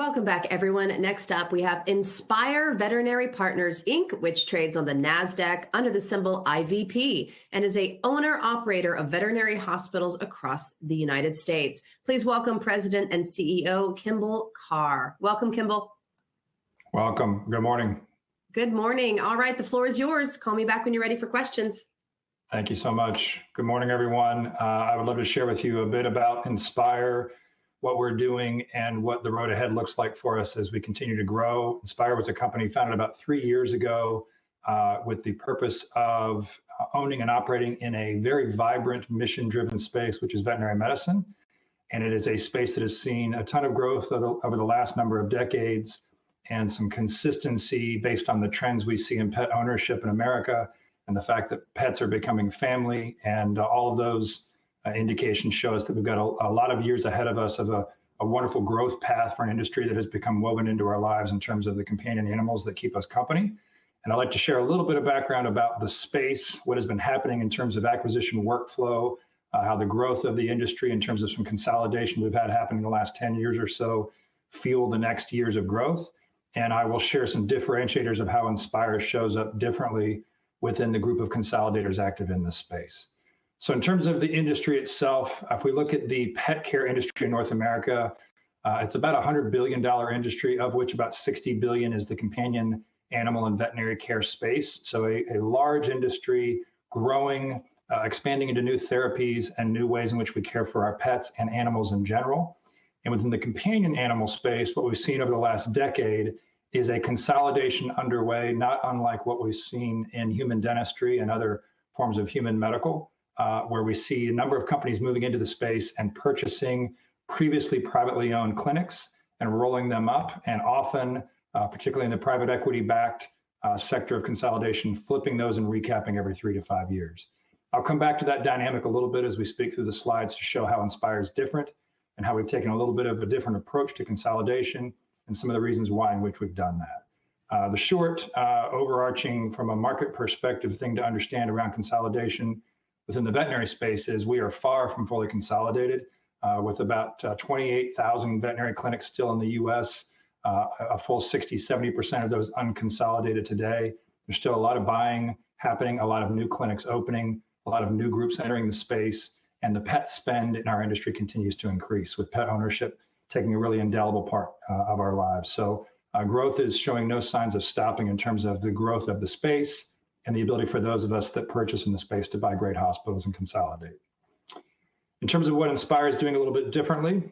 Welcome back, everyone. Next up, we have Inspire Veterinary Partners, Inc., which trades on the NASDAQ under the symbol IVP and is a owner-operator of veterinary hospitals across the United States. Please welcome President and CEO Kimball Carr. Welcome, Kimball. Welcome. Good morning. Good morning. All right, the floor is yours. Call me back when you're ready for questions. Thank you so much. Good morning, everyone. I would love to share with you a bit about Inspire, what we're doing, and what the road ahead looks like for us as we continue to grow. Inspire was a company founded about 3 years ago with the purpose of owning and operating in a very vibrant, mission-driven space, which is veterinary medicine. And it is a space that has seen a ton of growth over the last number of decades and some consistency based on the trends we see in pet ownership in America and the fact that pets are becoming family, and all of those indications show us that we've got a lot of years ahead of us of a wonderful growth path for an industry that has become woven into our lives in terms of the companion animals that keep us company. And I'd like to share a little bit of background about the space, what has been happening in terms of acquisition workflow, how the growth of the industry in terms of some consolidation we've had happen in the last 10 years or so fuel the next years of growth. And I will share some differentiators of how Inspire shows up differently within the group of consolidators active in this space. So in terms of the industry itself, if we look at the pet care industry in North America, it's about a $100 billion industry, of which about $60 billion is the companion animal and veterinary care space. So a large industry growing, expanding into new therapies and new ways in which we care for our pets and animals in general. And within the companion animal space, what we've seen over the last decade is a consolidation underway, not unlike what we've seen in human dentistry and other forms of human medical, where we see a number of companies moving into the space and purchasing previously privately owned clinics and rolling them up, and often, particularly in the private equity-backed sector of consolidation, flipping those and recapping every 3 to 5 years. I'll come back to that dynamic a little bit as we speak through the slides to show how Inspire is different and how we've taken a little bit of a different approach to consolidation and some of the reasons why in which we've done that. The short, overarching, from a market perspective thing to understand around consolidation within the veterinary space is we are far from fully consolidated, with about 28,000 veterinary clinics still in the US, a full 60-70% of those unconsolidated today. There's still a lot of buying happening, a lot of new clinics opening, a lot of new groups entering the space, and the pet spend in our industry continues to increase, with pet ownership taking a really indelible part of our lives. So growth is showing no signs of stopping in terms of the growth of the space and the ability for those of us that purchase in the space to buy great hospitals and consolidate. In terms of what Inspire is doing a little bit differently,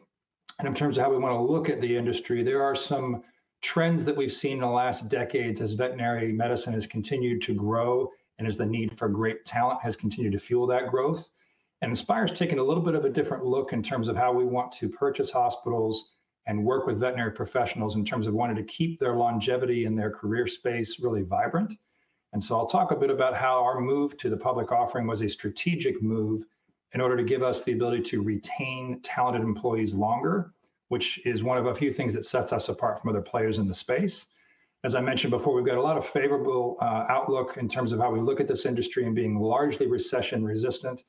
and in terms of how we want to look at the industry, there are some trends that we've seen in the last decades as veterinary medicine has continued to grow and as the need for great talent has continued to fuel that growth. And Inspire's taken a little bit of a different look in terms of how we want to purchase hospitals and work with veterinary professionals in terms of wanting to keep their longevity in their career space really vibrant. And so I'll talk a bit about how our move to the public offering was a strategic move in order to give us the ability to retain talented employees longer, which is one of a few things that sets us apart from other players in the space. As I mentioned before, we've got a lot of favorable outlook in terms of how we look at this industry and being largely recession resistant.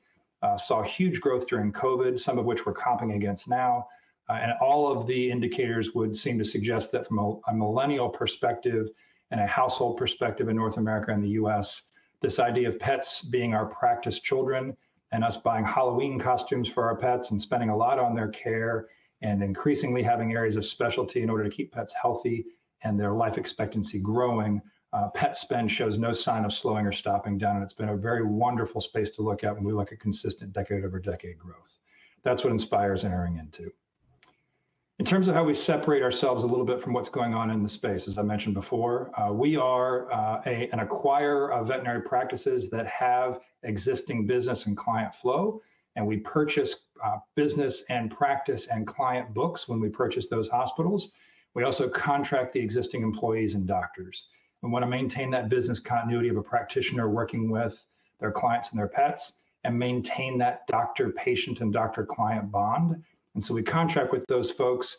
Saw huge growth during COVID, some of which we're comping against now. And all of the indicators would seem to suggest that from a millennial perspective and a household perspective in North America and the US, this idea of pets being our practice children and us buying Halloween costumes for our pets and spending a lot on their care and increasingly having areas of specialty in order to keep pets healthy and their life expectancy growing, pet spend shows no sign of slowing or stopping down. And it's been a very wonderful space to look at when we look at consistent decade over decade growth. That's what Inspire is entering into. In terms of how we separate ourselves a little bit from what's going on in the space, as I mentioned before, we are an acquirer of veterinary practices that have existing business and client flow, and we purchase business and practice and client books when we purchase those hospitals. We also contract the existing employees and doctors. We want to maintain that business continuity of a practitioner working with their clients and their pets and maintain that doctor-patient and doctor-client bond. And so we contract with those folks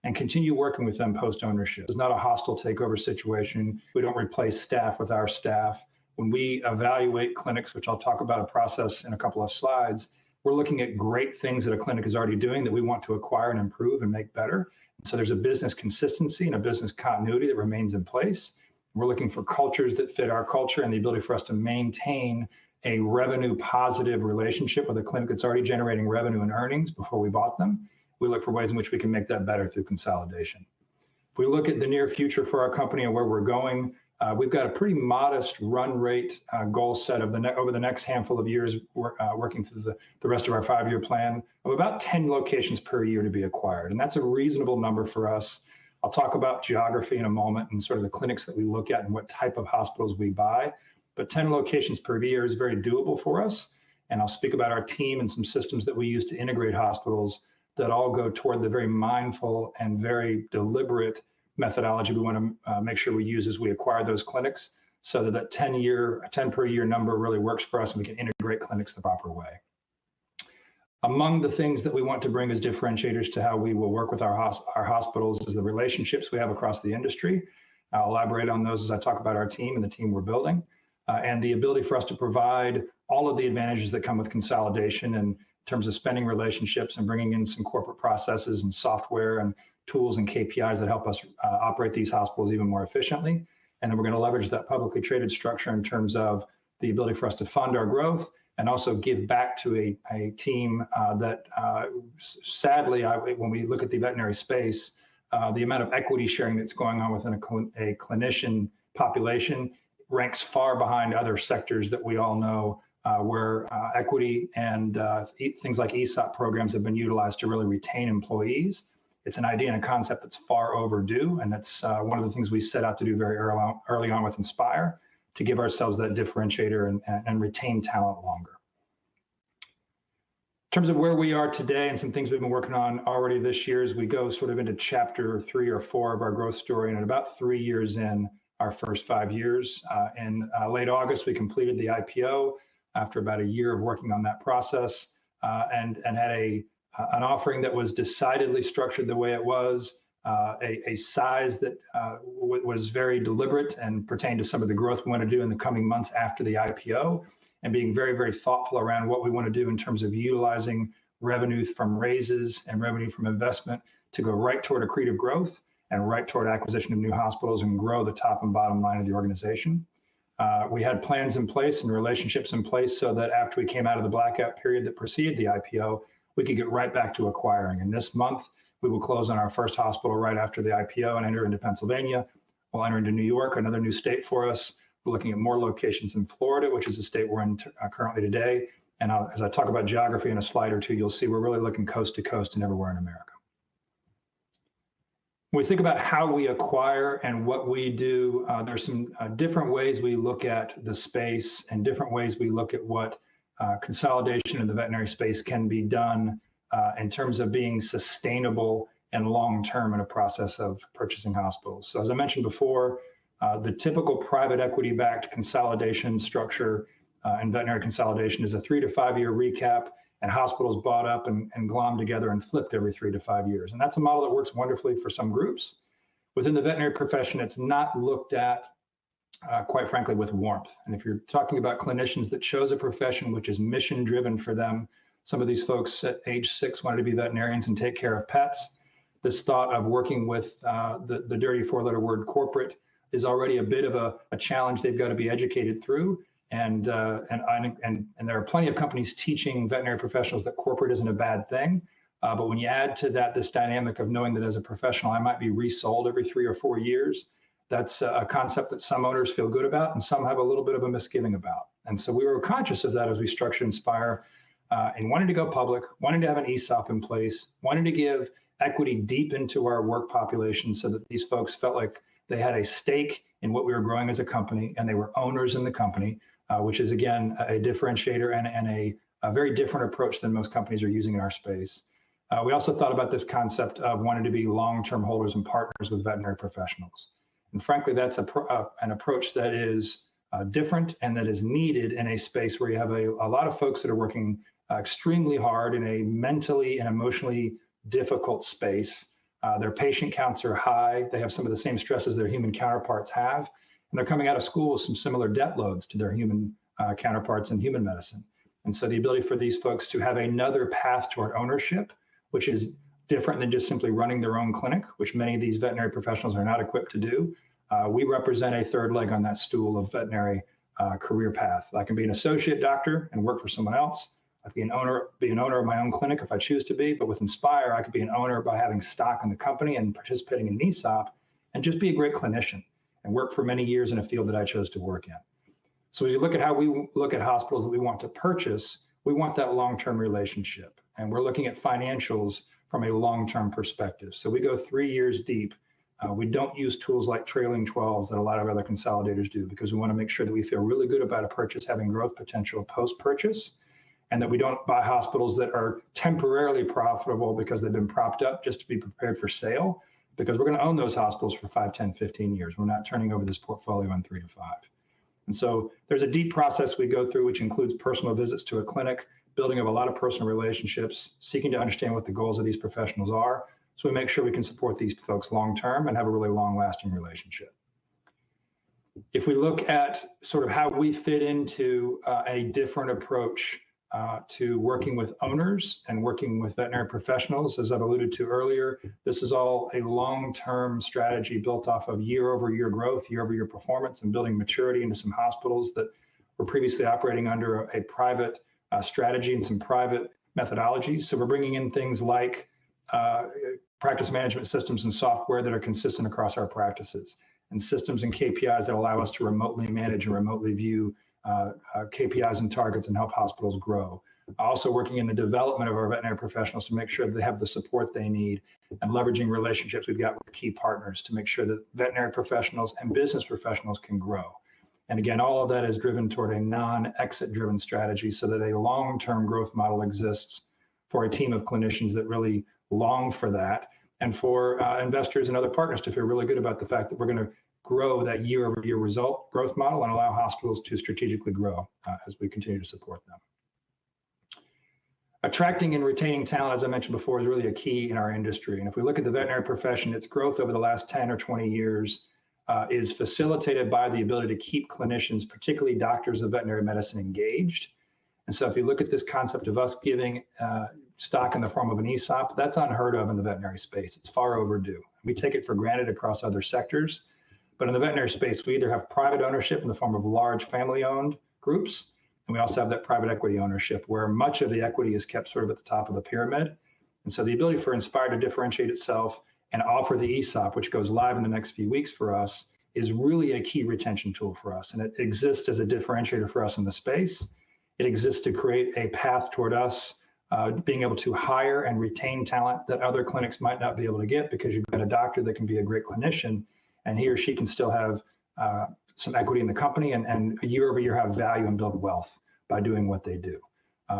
and continue working with them post-ownership. It's not a hostile takeover situation. We don't replace staff with our staff. When we evaluate clinics, which I'll talk about a process in a couple of slides, we're looking at great things that a clinic is already doing that we want to acquire and improve and make better. So there's a business consistency and a business continuity that remains in place. We're looking for cultures that fit our culture and the ability for us to maintain a revenue positive relationship with a clinic that's already generating revenue and earnings before we bought them. We look for ways in which we can make that better through consolidation. If we look at the near future for our company and where we're going, we've got a pretty modest run rate goal set of over the next handful of years, working through the rest of our 5-year plan of about 10 locations per year to be acquired. And that's a reasonable number for us. I'll talk about geography in a moment and sort of the clinics that we look at and what type of hospitals we buy. But 10 locations per year is very doable for us. And I'll speak about our team and some systems that we use to integrate hospitals that all go toward the very mindful and very deliberate methodology we want to make sure we use as we acquire those clinics, so that 10 per year number really works for us and we can integrate clinics the proper way. Among the things that we want to bring as differentiators to how we will work with our hospitals is the relationships we have across the industry. I'll elaborate on those as I talk about our team and the team we're building, and the ability for us to provide all of the advantages that come with consolidation in terms of spending relationships and bringing in some corporate processes and software and tools and KPIs that help us operate these hospitals even more efficiently. And then we're going to leverage that publicly traded structure in terms of the ability for us to fund our growth and also give back to a team that sadly, when we look at the veterinary space, the amount of equity sharing that's going on within a clinician population ranks far behind other sectors that we all know where equity and things like ESOP programs have been utilized to really retain employees. It's an idea and a concept that's far overdue, and that's one of the things we set out to do very early on with Inspire, to give ourselves that differentiator and retain talent longer. In terms of where we are today and some things we've been working on already this year as we go sort of into chapter 3 or 4 of our growth story, and at about 3 years in our first 5 years. In late August, we completed the IPO after about a year of working on that process, and had an offering that was decidedly structured the way it was, a size that was very deliberate and pertained to some of the growth we want to do in the coming months after the IPO, and being very, very thoughtful around what we want to do in terms of utilizing revenue from raises and revenue from investment to go right toward accretive growth and right toward acquisition of new hospitals and grow the top and bottom line of the organization. We had plans in place and relationships in place so that after we came out of the blackout period that preceded the IPO, we could get right back to acquiring. And this month, we will close on our first hospital right after the IPO and enter into Pennsylvania. We'll enter into New York, another new state for us. We're looking at more locations in Florida, which is the state we're in currently today. And as I talk about geography in a slide or two, you'll see we're really looking coast to coast and everywhere in America. When we think about how we acquire and what we do, there's some different ways we look at the space and different ways we look at what consolidation in the veterinary space can be done in terms of being sustainable and long-term in a process of purchasing hospitals. So as I mentioned before, the typical private equity-backed consolidation structure in veterinary consolidation is a 3 to 5 year recap, and hospitals bought up and glommed together and flipped every 3 to 5 years. And that's a model that works wonderfully for some groups. Within the veterinary profession, it's not looked at, quite frankly, with warmth. And if you're talking about clinicians that chose a profession which is mission driven for them, some of these folks at age 6 wanted to be veterinarians and take care of pets. This thought of working with the dirty 4-letter word corporate is already a bit of a challenge they've got to be educated through. And there are plenty of companies teaching veterinary professionals that corporate isn't a bad thing. But when you add to that this dynamic of knowing that as a professional, I might be resold every 3 or 4 years, that's a concept that some owners feel good about and some have a little bit of a misgiving about. And so we were conscious of that as we structured Inspire, and wanted to go public, wanted to have an ESOP in place, wanted to give equity deep into our work population so that these folks felt like they had a stake in what we were growing as a company and they were owners in the company. Which is, again, a differentiator and a very different approach than most companies are using in our space. We also thought about this concept of wanting to be long-term holders and partners with veterinary professionals. And frankly, that's an approach that is different and that is needed in a space where you have a lot of folks that are working extremely hard in a mentally and emotionally difficult space. Their patient counts are high. They have some of the same stresses their human counterparts have. And they're coming out of school with some similar debt loads to their human counterparts in human medicine. And so the ability for these folks to have another path toward ownership, which is different than just simply running their own clinic, which many of these veterinary professionals are not equipped to do. We represent a third leg on that stool of veterinary career path. I can be an associate doctor and work for someone else. I can be an owner of my own clinic if I choose to be, but with Inspire, I could be an owner by having stock in the company and participating in an ESOP and just be a great clinician and work for many years in a field that I chose to work in. So as you look at how we look at hospitals that we want to purchase, we want that long-term relationship. And we're looking at financials from a long-term perspective. So we go 3 years deep. We don't use tools like trailing 12s that a lot of other consolidators do, because we want to make sure that we feel really good about a purchase having growth potential post-purchase, and that we don't buy hospitals that are temporarily profitable because they've been propped up just to be prepared for sale, because we're going to own those hospitals for 5, 10, 15 years. We're not turning over this portfolio in 3 to 5. And so there's a deep process we go through, which includes personal visits to a clinic, building of a lot of personal relationships, seeking to understand what the goals of these professionals are, so we make sure we can support these folks long-term and have a really long-lasting relationship. If we look at sort of how we fit into a different approach to working with owners and working with veterinary professionals, as I've alluded to earlier, this is all a long-term strategy built off of year-over-year growth, year-over-year performance, and building maturity into some hospitals that were previously operating under a private strategy and some private methodologies. So we're bringing in things like practice management systems and software that are consistent across our practices, and systems and KPIs that allow us to remotely manage and remotely view KPIs and targets and help hospitals grow. Also working in the development of our veterinary professionals to make sure that they have the support they need, and leveraging relationships we've got with key partners to make sure that veterinary professionals and business professionals can grow. And again, all of that is driven toward a non-exit driven strategy so that a long-term growth model exists for a team of clinicians that really long for that, and for investors and other partners to feel really good about the fact that we're going to grow that year-over-year result growth model and allow hospitals to strategically grow as we continue to support them. Attracting and retaining talent, as I mentioned before, is really a key in our industry. And if we look at the veterinary profession, its growth over the last 10 or 20 years is facilitated by the ability to keep clinicians, particularly doctors of veterinary medicine, engaged. And so if you look at this concept of us giving stock in the form of an ESOP, that's unheard of in the veterinary space. It's far overdue. We take it for granted across other sectors. But in the veterinary space, we either have private ownership in the form of large family-owned groups, and we also have that private equity ownership where much of the equity is kept sort of at the top of the pyramid. And so the ability for Inspire to differentiate itself and offer the ESOP, which goes live in the next few weeks for us, is really a key retention tool for us. And it exists as a differentiator for us in the space. It exists to create a path toward us being able to hire and retain talent that other clinics might not be able to get, because you've got a doctor that can be a great clinician, and he or she can still have some equity in the company and year over year have value and build wealth by doing what they do.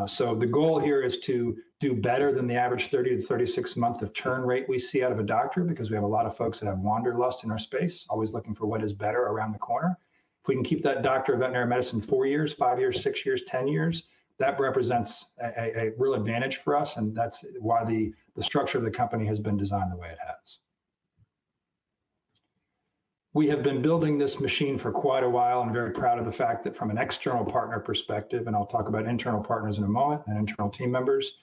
So the goal here is to do better than the average 30 to 36 month of churn rate we see out of a doctor, because we have a lot of folks that have wanderlust in our space, always looking for what is better around the corner. If we can keep that doctor of veterinary medicine 4 years, 5 years, 6 years, 10 years, that represents a real advantage for us. And that's why the structure of the company has been designed the way it has. We have been building this machine for quite a while, and very proud of the fact that from an external partner perspective, and I'll talk about internal partners in a moment and internal team members,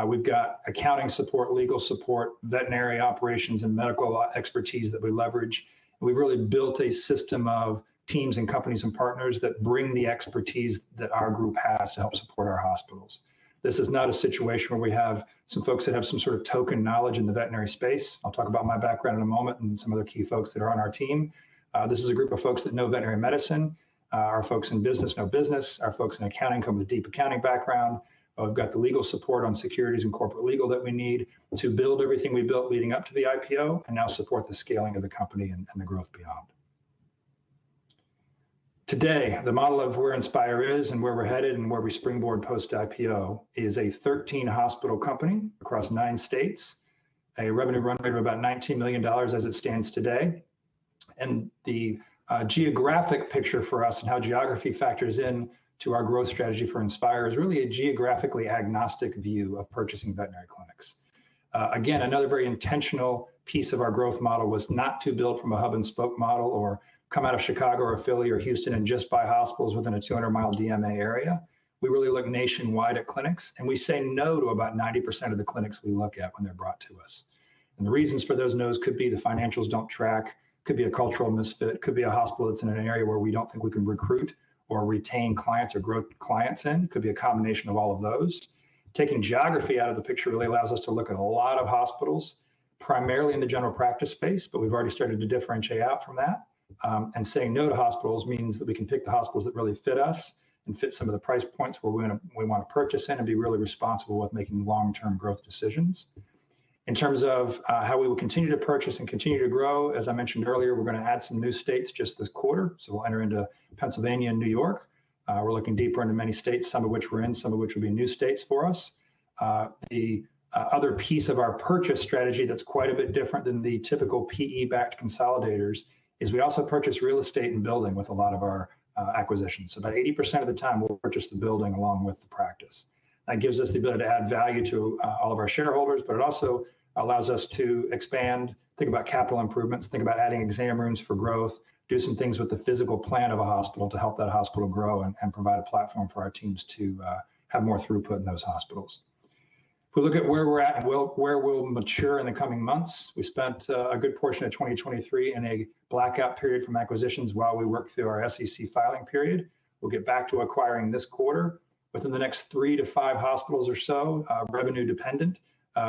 we've got accounting support, legal support, veterinary operations, and medical expertise that we leverage. We've really built a system of teams and companies and partners that bring the expertise that our group has to help support our hospitals. This is not a situation where we have some folks that have some sort of token knowledge in the veterinary space. I'll talk about my background in a moment and some other key folks that are on our team. This is a group of folks that know veterinary medicine. Our folks in business know business. Our folks in accounting come with a deep accounting background. We've got the legal support on securities and corporate legal that we need to build everything we built leading up to the IPO, and now support the scaling of the company and the growth beyond. Today, the model of where Inspire is and where we're headed and where we springboard post-IPO is a 13 hospital company across 9 states, a revenue run rate of about $19 million as it stands today. And the geographic picture for us and how geography factors in to our growth strategy for Inspire is really a geographically agnostic view of purchasing veterinary clinics. Again, another very intentional piece of our growth model was not to build from a hub and spoke model or come out of Chicago or Philly or Houston and just buy hospitals within a 200-mile DMA area. we really look nationwide at clinics, and we say no to about 90% of the clinics we look at when they're brought to us. And the reasons for those no's could be the financials don't track, could be a cultural misfit, could be a hospital that's in an area where we don't think we can recruit or retain clients or grow clients in, could be a combination of all of those. Taking geography out of the picture really allows us to look at a lot of hospitals, primarily in the general practice space, but we've already started to differentiate out from that. And saying no to hospitals means that we can pick the hospitals that really fit us and fit some of the price points where we want to purchase in and be really responsible with making long-term growth decisions. In terms of how we will continue to purchase and continue to grow, as I mentioned earlier, we're going to add some new states just this quarter. So we'll enter into Pennsylvania and New York. We're looking deeper into many states, some of which we're in, some of which will be new states for us. The other piece of our purchase strategy that's quite a bit different than the typical PE-backed consolidators is we also purchase real estate and building with a lot of our acquisitions. So about 80% of the time we'll purchase the building along with the practice. That gives us the ability to add value to all of our shareholders, but it also allows us to expand, think about capital improvements, think about adding exam rooms for growth, do some things with the physical plan of a hospital to help that hospital grow and provide a platform for our teams to have more throughput in those hospitals. If we look at where we're at and where we'll mature in the coming months, we spent a good portion of 2023 in a blackout period from acquisitions while we work through our SEC filing period. We'll get back to acquiring this quarter. Within the next 3 to 5 hospitals or so, revenue dependent,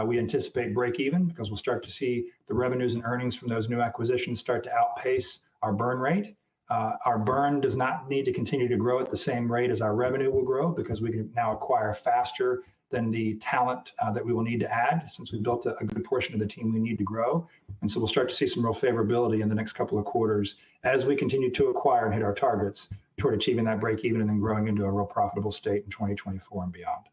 we anticipate break even because we'll start to see the revenues and earnings from those new acquisitions start to outpace our burn rate. Our burn does not need to continue to grow at the same rate as our revenue will grow because we can now acquire faster than the talent that we will need to add since we built a good portion of the team we need to grow. And so we'll start to see some real favorability in the next couple of quarters as we continue to acquire and hit our targets toward achieving that break even and then growing into a real profitable state in 2024 and beyond.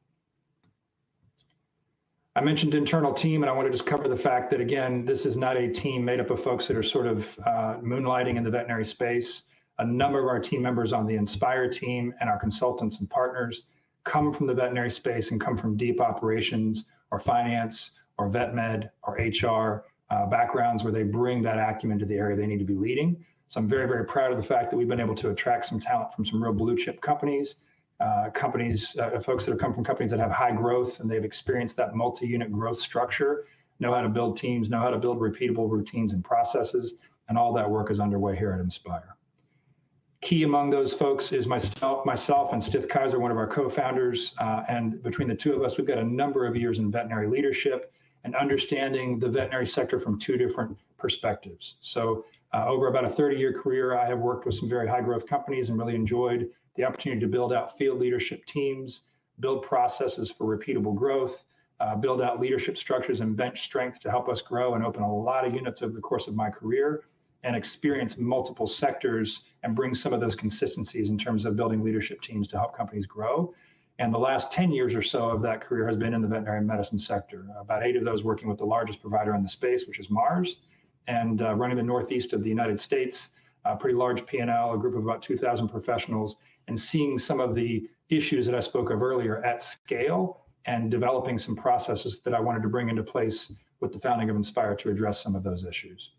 I mentioned internal team, and I want to just cover the fact that, again, this is not a team made up of folks that are sort of moonlighting in the veterinary space. A number of our team members on the Inspire team and our consultants and partners come from the veterinary space and come from deep operations or finance or vet med or HR backgrounds where they bring that acumen to the area they need to be leading. So I'm very, very proud of the fact that we've been able to attract some talent from some real blue chip companies, folks that have come from companies that have high growth and they've experienced that multi-unit growth structure, know how to build teams, know how to build repeatable routines and processes, and all that work is underway here at Inspire. Key among those folks is myself and Stith Kaiser, one of our co-founders, and between the two of us, we've got a number of years in veterinary leadership and understanding the veterinary sector from 2 different perspectives. So over about a 30-year career, I have worked with some very high growth companies and really enjoyed the opportunity to build out field leadership teams, build processes for repeatable growth, build out leadership structures and bench strength to help us grow and open a lot of units over the course of my career, and experience multiple sectors and bring some of those consistencies in terms of building leadership teams to help companies grow. And the last 10 years or so of that career has been in the veterinary medicine sector, about 8 of those working with the largest provider in the space, which is Mars, and running the Northeast of the United States, a pretty large P&L, a group of about 2,000 professionals, and seeing some of the issues that I spoke of earlier at scale and developing some processes that I wanted to bring into place with the founding of Inspire to address some of those issues.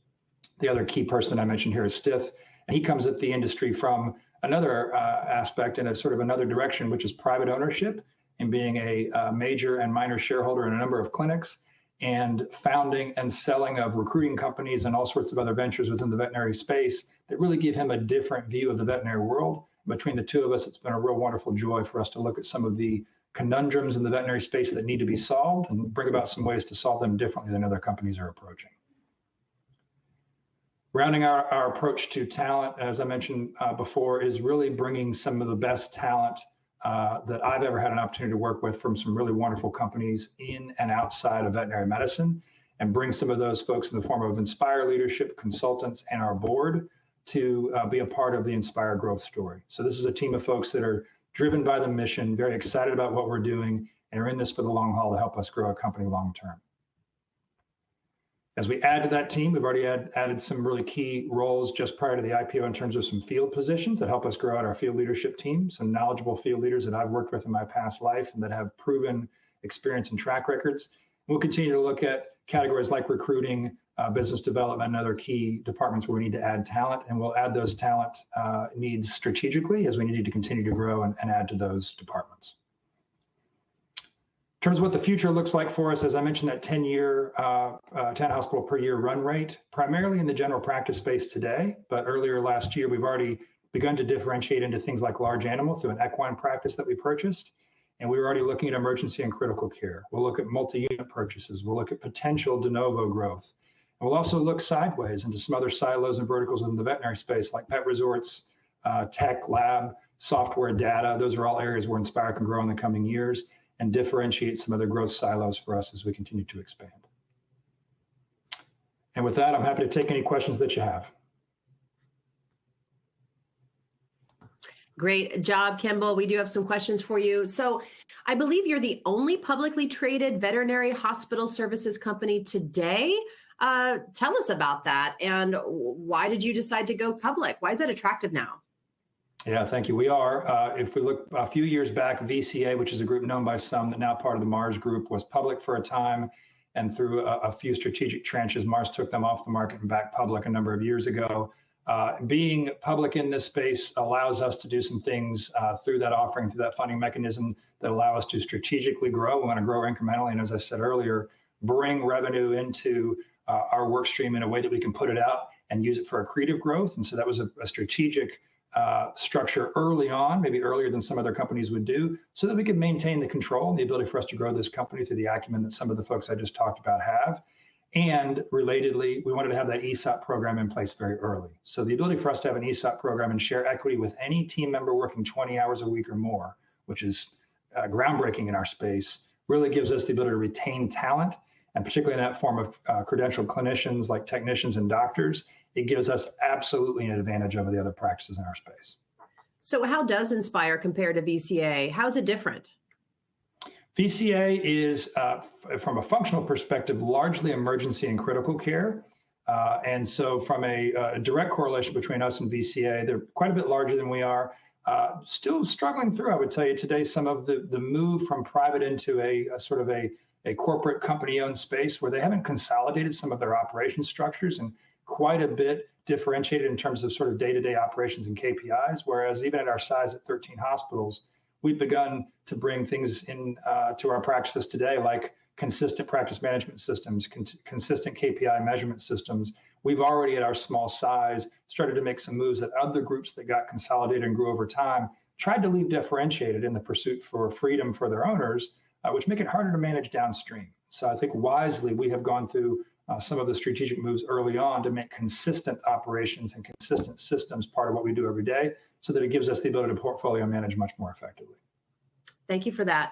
The other key person I mentioned here is Stith, and he comes at the industry from another aspect and a sort of another direction, which is private ownership and being a major and minor shareholder in a number of clinics and founding and selling of recruiting companies and all sorts of other ventures within the veterinary space that really give him a different view of the veterinary world. Between the two of us, it's been a real wonderful joy for us to look at some of the conundrums in the veterinary space that need to be solved and bring about some ways to solve them differently than other companies are approaching. Rounding our approach to talent, as I mentioned before, is really bringing some of the best talent that I've ever had an opportunity to work with from some really wonderful companies in and outside of veterinary medicine, and bring some of those folks in the form of Inspire leadership, consultants, and our board to be a part of the Inspire growth story. So this is a team of folks that are driven by the mission, very excited about what we're doing, and are in this for the long haul to help us grow a company long term. As we add to that team, we've already added some really key roles just prior to the IPO in terms of some field positions that help us grow out our field leadership team, some knowledgeable field leaders that I've worked with in my past life and that have proven experience and track records. We'll continue to look at categories like recruiting, business development, and other key departments where we need to add talent, and we'll add those talent needs strategically as we need to continue to grow and add to those departments. terms of what the future looks like for us, as I mentioned, that 10 hospital per year run rate, primarily in the general practice space today. But earlier last year, we've already begun to differentiate into things like large animal through an equine practice that we purchased. And we were already looking at emergency and critical care. We'll look at multi-unit purchases. We'll look at potential de novo growth. And we'll also look sideways into some other silos and verticals within the veterinary space, like pet resorts, tech, lab, software, data. Those are all areas where Inspire can grow in the coming years and differentiate some other growth silos for us as we continue to expand. And with that, I'm happy to take any questions that you have. Great job, Kimball. We do have some questions for you. So I believe you're the only publicly traded veterinary hospital services company today. Tell us about that. And why did you decide to go public? Why is that attractive now? Yeah, thank you. We are. If we look a few years back, VCA, which is a group known by some that now part of the Mars Group, was public for a time. And through a few strategic tranches, Mars took them off the market and back public a number of years ago. Being public in this space allows us to do some things through that offering, through that funding mechanism that allow us to strategically grow. We want to grow incrementally. And as I said earlier, bring revenue into our work stream in a way that we can put it out and use it for accretive growth. And so that was a strategic structure early on, maybe earlier than some other companies would do, so that we could maintain the control and the ability for us to grow this company through the acumen that some of the folks I just talked about have. And relatedly, we wanted to have that ESOP program in place very early. So the ability for us to have an ESOP program and share equity with any team member working 20 hours a week or more, which is groundbreaking in our space, really gives us the ability to retain talent, and particularly in that form of credentialed clinicians like technicians and doctors. It gives us absolutely an advantage over the other practices in our space. So how does Inspire compare to VCA? How is it different? VCA is, from a functional perspective, largely emergency and critical care. And so from a direct correlation between us and VCA, they're quite a bit larger than we are. Still struggling through, I would tell you today, some of the move from private into a sort of a corporate company-owned space where they haven't consolidated some of their operation structures and quite a bit differentiated in terms of sort of day-to-day operations and KPIs, whereas even at our size at 13 hospitals, we've begun to bring things in to our practices today, like consistent practice management systems, consistent KPI measurement systems. We've already, at our small size, started to make some moves that other groups that got consolidated and grew over time tried to leave differentiated in the pursuit for freedom for their owners, which make it harder to manage downstream. So I think wisely, we have gone through some of the strategic moves early on to make consistent operations and consistent systems part of what we do every day, so that it gives us the ability to portfolio manage much more effectively. Thank you for that.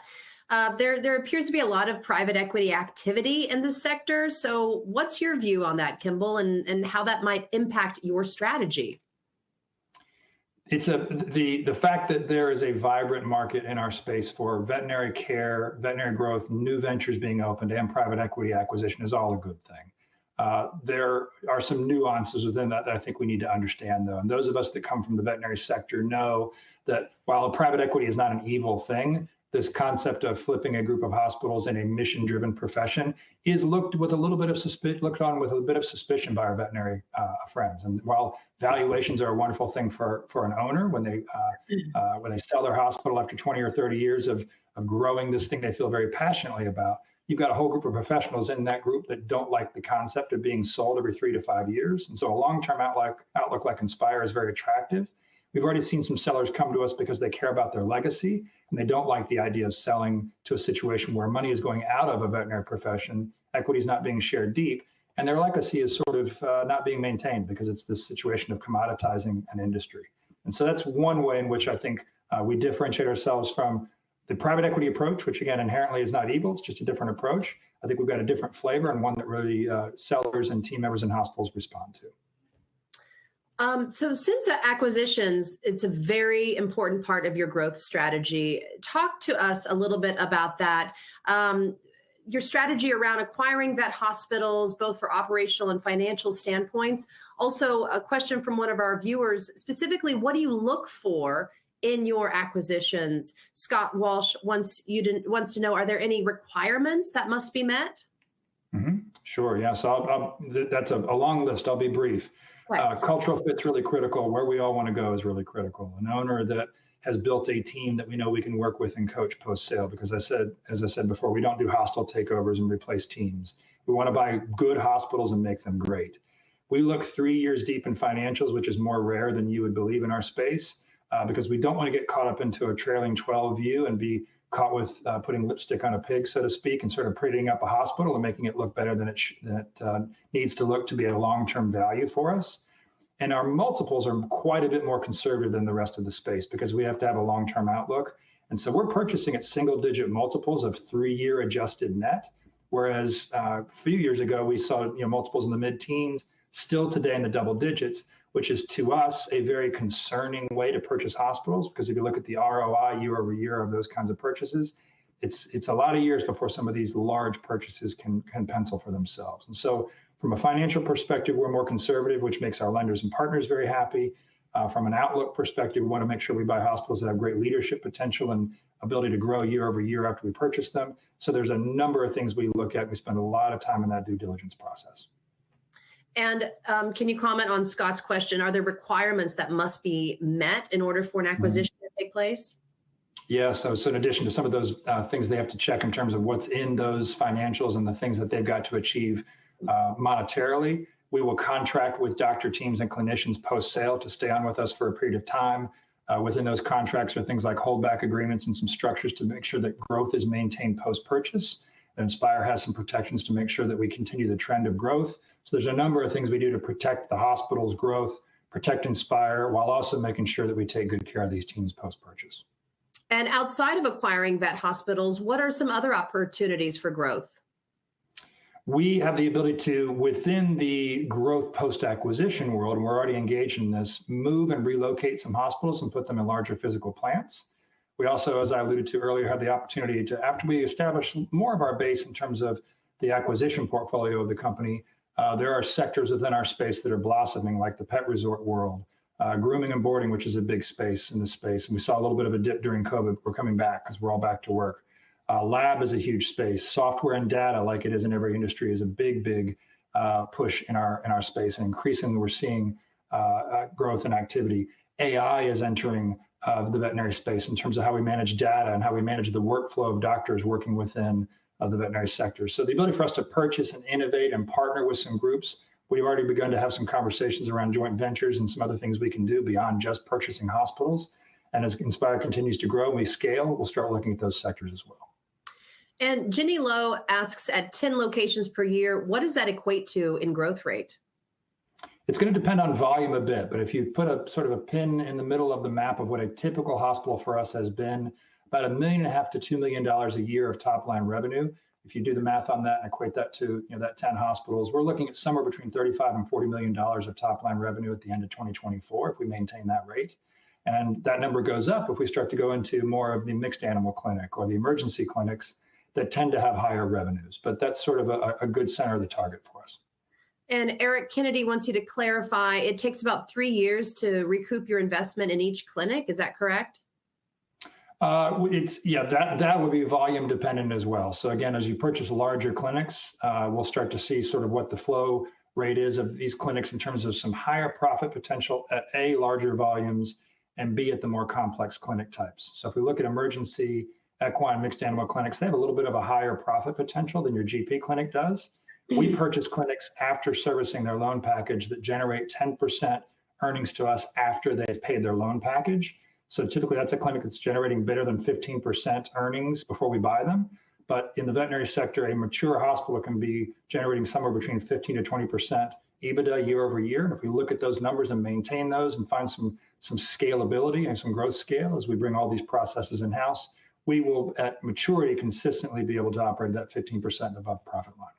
There appears to be a lot of private equity activity in this sector. So what's your view on that, Kimball, and how that might impact your strategy? It's the fact that there is a vibrant market in our space for veterinary care, veterinary growth, new ventures being opened, and private equity acquisition is all a good thing. There are some nuances within that I think we need to understand, though. And those of us that come from the veterinary sector know that while private equity is not an evil thing, this concept of flipping a group of hospitals in a mission-driven profession is looked on with a bit of suspicion by our veterinary friends. And while valuations are a wonderful thing for an owner when they sell their hospital after 20 or 30 years of growing this thing they feel very passionately about, you've got a whole group of professionals in that group that don't like the concept of being sold every 3 to 5 years. And so a long-term outlook like Inspire is very attractive. We've already seen some sellers come to us because they care about their legacy, and they don't like the idea of selling to a situation where money is going out of a veterinary profession, equity is not being shared deep, and their legacy is sort of not being maintained because it's this situation of commoditizing an industry. And so that's one way in which I think we differentiate ourselves from the private equity approach, which again, inherently is not evil, it's just a different approach. I think we've got a different flavor and one that really sellers and team members in hospitals respond to. So since acquisitions, it's a very important part of your growth strategy. Talk to us a little bit about that. Your strategy around acquiring vet hospitals, both for operational and financial standpoints. Also, a question from one of our viewers, specifically, what do you look for in your acquisitions? Scott Walsh wants to know, are there any requirements that must be met? Mm-hmm. Sure, yeah, so that's a long list, I'll be brief. Right. Cultural fit's really critical. Where we all want to go is really critical. An owner that has built a team that we know we can work with and coach post-sale. Because as I said before, we don't do hostile takeovers and replace teams. We want to buy good hospitals and make them great. We look 3 years deep in financials, which is more rare than you would believe in our space, because we don't want to get caught up into a trailing 12 view and be caught with putting lipstick on a pig, so to speak, and sort of prettying up a hospital and making it look better than it needs to look to be a long-term value for us. And our multiples are quite a bit more conservative than the rest of the space because we have to have a long-term outlook. And so we're purchasing at single-digit multiples of 3-year adjusted net, whereas a few years ago we saw multiples in the mid-teens, still today in the double digits, which is to us a very concerning way to purchase hospitals, because if you look at the ROI year over year of those kinds of purchases, it's a lot of years before some of these large purchases can pencil for themselves. And so from a financial perspective, we're more conservative, which makes our lenders and partners very happy. From an outlook perspective, we want to make sure we buy hospitals that have great leadership potential and ability to grow year over year after we purchase them. So there's a number of things we look at. We spend a lot of time in that due diligence process. And can you comment on Scott's question? Are there requirements that must be met in order for an acquisition to take place? Yeah, so in addition to some of those things they have to check in terms of what's in those financials and the things that they've got to achieve monetarily, we will contract with doctor teams and clinicians post-sale to stay on with us for a period of time. Within those contracts are things like holdback agreements and some structures to make sure that growth is maintained post-purchase. And Inspire has some protections to make sure that we continue the trend of growth. So there's a number of things we do to protect the hospital's growth, protect Inspire, while also making sure that we take good care of these teams post-purchase. And outside of acquiring vet hospitals, what are some other opportunities for growth? We have the ability to, within the growth post-acquisition world, and we're already engaged in this, move and relocate some hospitals and put them in larger physical plants. We also, as I alluded to earlier, have the opportunity to, after we establish more of our base in terms of the acquisition portfolio of the company, there are sectors within our space that are blossoming, like the pet resort world, grooming and boarding, which is a big space in this space. And we saw a little bit of a dip during COVID. We're coming back because we're all back to work. Lab is a huge space. Software and data, like it is in every industry, is a big push in our space. And increasingly, we're seeing growth and activity. AI is entering the veterinary space in terms of how we manage data and how we manage the workflow of doctors working within the veterinary sector. So the ability for us to purchase and innovate and partner with some groups, we've already begun to have some conversations around joint ventures and some other things we can do beyond just purchasing hospitals. And as Inspire continues to grow and we scale, we'll start looking at those sectors as well. And Ginny Lowe asks, at 10 locations per year, what does that equate to in growth rate? It's going to depend on volume a bit, but if you put a sort of a pin in the middle of the map of what a typical hospital for us has been, about $1.5 million to $2 million a year of top line revenue. If you do the math on that and equate that to that 10 hospitals, we're looking at somewhere between $35 and $40 million of top line revenue at the end of 2024 if we maintain that rate. And that number goes up if we start to go into more of the mixed animal clinic or the emergency clinics that tend to have higher revenues. But that's sort of a good center of the target for us. And Eric Kennedy wants you to clarify, it takes about 3 years to recoup your investment in each clinic. Is that correct? That would be volume dependent as well. So again, as you purchase larger clinics, we'll start to see sort of what the flow rate is of these clinics in terms of some higher profit potential at A, larger volumes, and B, at the more complex clinic types. So if we look at emergency, equine, mixed animal clinics, they have a little bit of a higher profit potential than your GP clinic does. We purchase clinics after servicing their loan package that generate 10% earnings to us after they've paid their loan package. So typically that's a clinic that's generating better than 15% earnings before we buy them. But in the veterinary sector, a mature hospital can be generating somewhere between 15 to 20% EBITDA year over year. And if we look at those numbers and maintain those and find some scalability and some growth scale as we bring all these processes in-house, we will at maturity consistently be able to operate that 15% above profit line.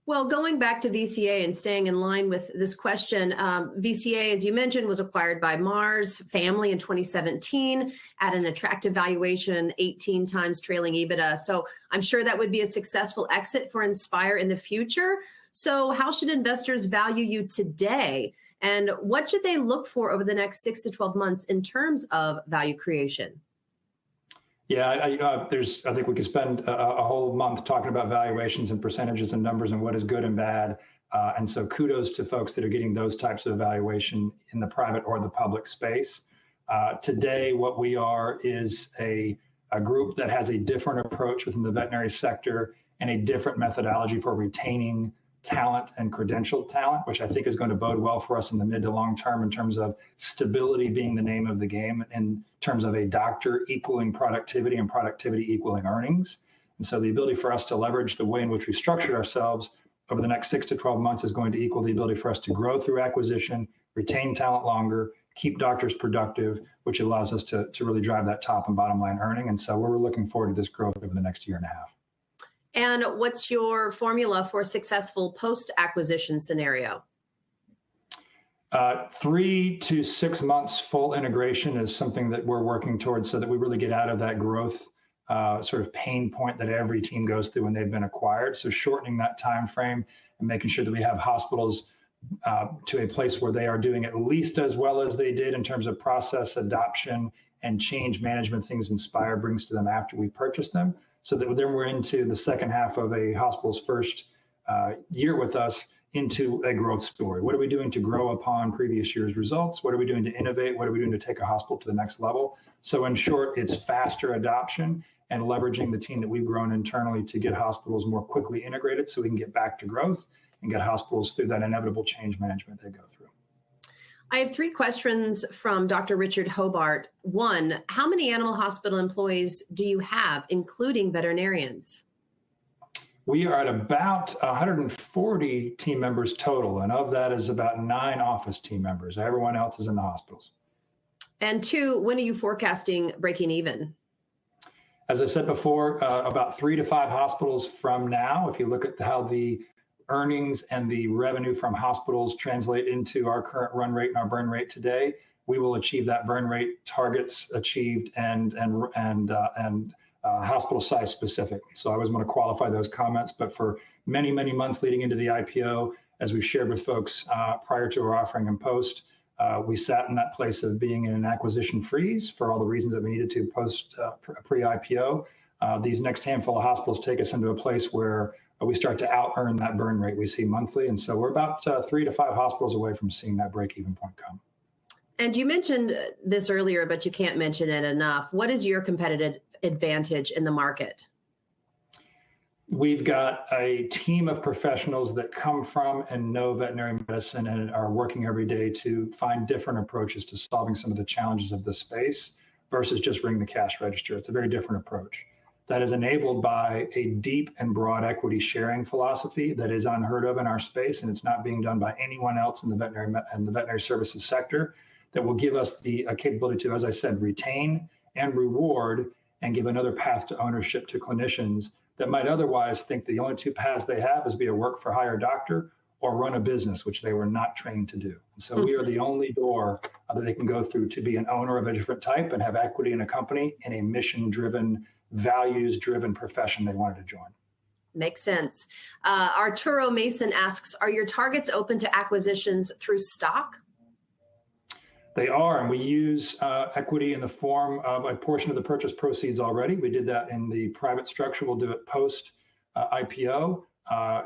Well, going back to VCA and staying in line with this question, VCA, as you mentioned, was acquired by Mars Family in 2017 at an attractive valuation, 18 times trailing EBITDA. So I'm sure that would be a successful exit for Inspire in the future. So how should investors value you today? And what should they look for over the next 6 to 12 months in terms of value creation? Yeah, I think we could spend a whole month talking about valuations and percentages and numbers and what is good and bad. And so kudos to folks that are getting those types of valuation in the private or the public space. Today, what we are is a group that has a different approach within the veterinary sector and a different methodology for retaining talent and credentialed talent, which I think is going to bode well for us in the mid to long term in terms of stability being the name of the game, in terms of a doctor equaling productivity and productivity equaling earnings. And so the ability for us to leverage the way in which we structured ourselves over the next 6 to 12 months is going to equal the ability for us to grow through acquisition, retain talent longer, keep doctors productive, which allows us to really drive that top and bottom line earning. And so we're looking forward to this growth over the next year and a half. And what's your formula for successful post-acquisition scenario? 3 to 6 months full integration is something that we're working towards so that we really get out of that growth sort of pain point that every team goes through when they've been acquired. So shortening that time frame and making sure that we have hospitals to a place where they are doing at least as well as they did in terms of process adoption and change management, things Inspire brings to them after we purchase them. So that then we're into the second half of a hospital's first year with us into a growth story. What are we doing to grow upon previous year's results? What are we doing to innovate? What are we doing to take a hospital to the next level? So in short, it's faster adoption and leveraging the team that we've grown internally to get hospitals more quickly integrated so we can get back to growth and get hospitals through that inevitable change management they go through. I have 3 questions from Dr. Richard Hobart. 1, how many animal hospital employees do you have, including veterinarians? We are at about 140 team members total, and of that is about 9 office team members. Everyone else is in the hospitals. And 2, when are you forecasting breaking even? As I said before, about 3 to 5 hospitals from now. If you look at how the earnings and the revenue from hospitals translate into our current run rate and our burn rate today, we will achieve that burn rate targets achieved and hospital size specific. So I always want to qualify those comments, but for many, many months leading into the IPO, as we shared with folks prior to our offering and post, we sat in that place of being in an acquisition freeze for all the reasons that we needed to post pre-IPO. These next handful of hospitals take us into a place where we start to out-earn that burn rate we see monthly. And so we're about 3 to 5 hospitals away from seeing that break-even point come. And you mentioned this earlier, but you can't mention it enough. What is your competitive advantage in the market? We've got a team of professionals that come from and know veterinary medicine and are working every day to find different approaches to solving some of the challenges of the space versus just ring the cash register. It's a very different approach that is enabled by a deep and broad equity sharing philosophy that is unheard of in our space, and it's not being done by anyone else in the veterinary services sector, that will give us the capability to, as I said, retain and reward and give another path to ownership to clinicians that might otherwise think the only 2 paths they have is be a work-for-hire doctor or run a business, which they were not trained to do. And so we are the only door that they can go through to be an owner of a different type and have equity in a company in a mission-driven, values-driven profession they wanted to join. Makes sense. Arturo Mason asks, are your targets open to acquisitions through stock? They are, and we use equity in the form of a portion of the purchase proceeds already. We did that in the private structure. We'll do it post IPO,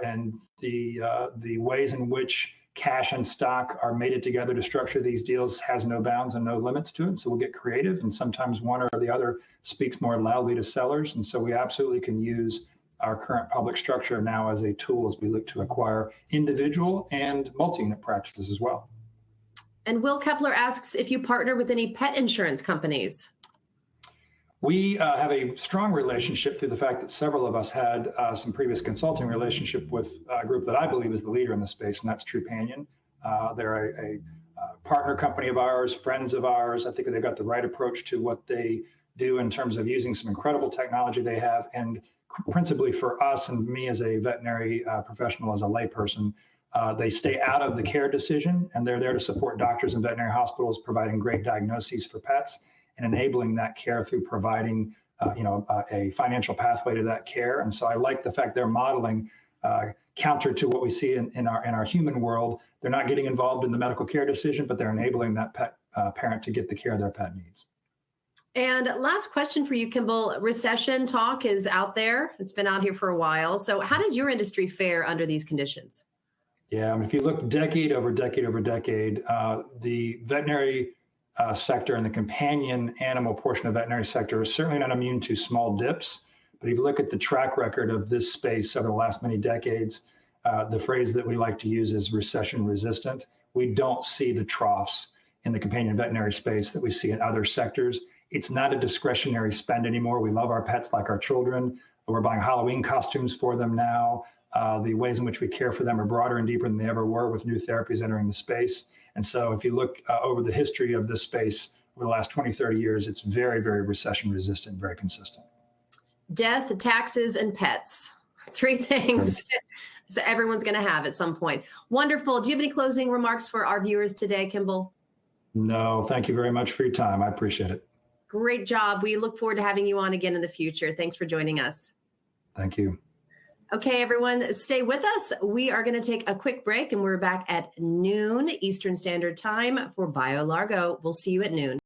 and the ways in which cash and stock are mated together to structure these deals has no bounds and no limits to it. So we'll get creative, and sometimes one or the other speaks more loudly to sellers. And so we absolutely can use our current public structure now as a tool as we look to acquire individual and multi-unit practices as well. And Will Kepler asks if you partner with any pet insurance companies. We have a strong relationship through the fact that several of us had some previous consulting relationship with a group that I believe is the leader in the space, and that's Trupanion. They're a partner company of ours, friends of ours. I think they've got the right approach to what they do in terms of using some incredible technology they have. And principally for us and me as a veterinary professional, as a layperson, they stay out of the care decision, and they're there to support doctors and veterinary hospitals, providing great diagnoses for pets and enabling that care through providing, a financial pathway to that care. And so I like the fact they're modeling counter to what we see in our human world. They're not getting involved in the medical care decision, but they're enabling that pet parent to get the care their pet needs. And last question for you, Kimball. Recession talk is out there. It's been out here for a while. So how does your industry fare under these conditions? Yeah, if you look decade over decade over decade, the veterinary sector and the companion animal portion of the veterinary sector is certainly not immune to small dips. But if you look at the track record of this space over the last many decades, the phrase that we like to use is recession resistant. We don't see the troughs in the companion veterinary space that we see in other sectors. It's not a discretionary spend anymore. We love our pets like our children. We're buying Halloween costumes for them now. The ways in which we care for them are broader and deeper than they ever were with new therapies entering the space. And so if you look over the history of this space over the last 20, 30 years, it's very, very recession resistant, very consistent. Death, taxes, and pets. 3 things so everyone's going to have at some point. Wonderful. Do you have any closing remarks for our viewers today, Kimball? No, thank you very much for your time. I appreciate it. Great job. We look forward to having you on again in the future. Thanks for joining us. Thank you. Okay, everyone, stay with us. We are going to take a quick break, and we're back at noon Eastern Standard Time for BioLargo. We'll see you at noon.